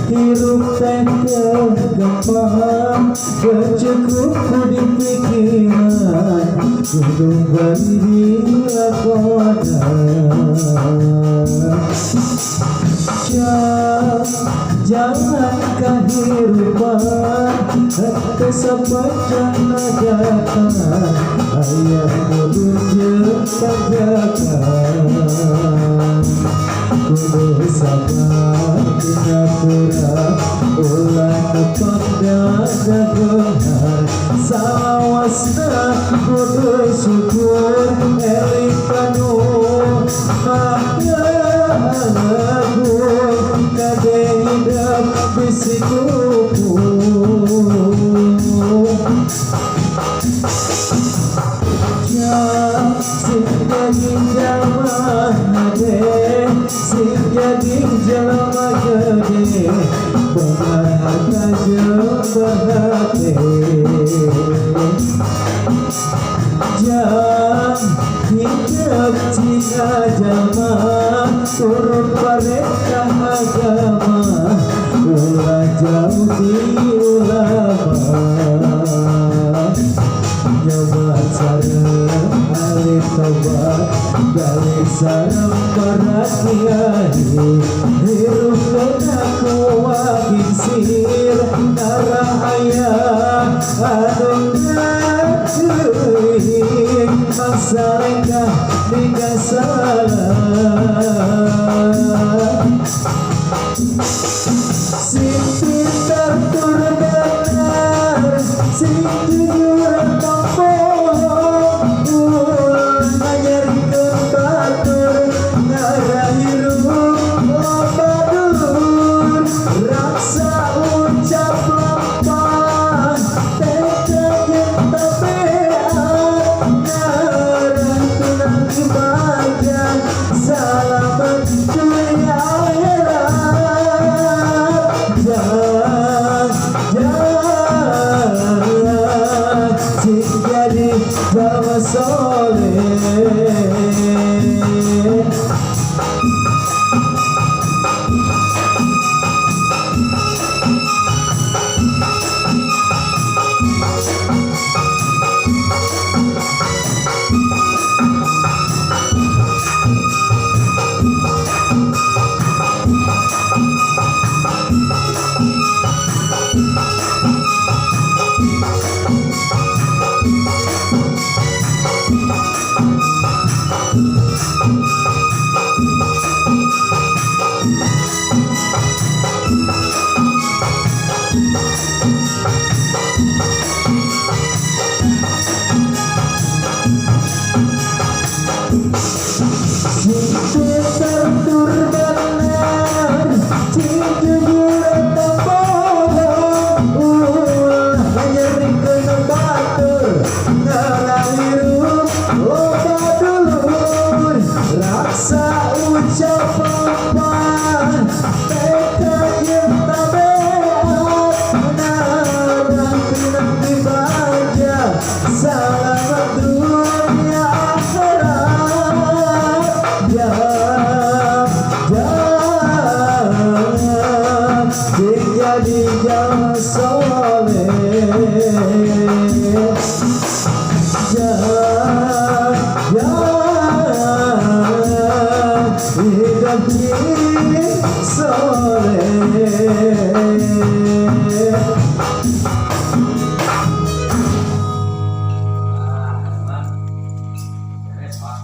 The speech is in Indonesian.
Hirup tengkel gampang bercukup di pikiran kudu berdiri lakonan. Jangan kehirupan hati sepanjang datang ayah kudu jepagakan kudu sabar tidak kurang ulah tepat dada genar sawasna kudu syukur eling penuh agung kade hidup bisikuku sing daging jalma gede sing daging jalma gede berharga berhati jam hidup jika jalma turun mereka agama ulah jauh di ulama nyoba sareng alih tobat balik sareng berakhiri hirup kenaku waging sir narahaya anu ngacuing masa rendah hingga salah sing pintar tur benar sing jujur Jawab soleh jadi jauh soleh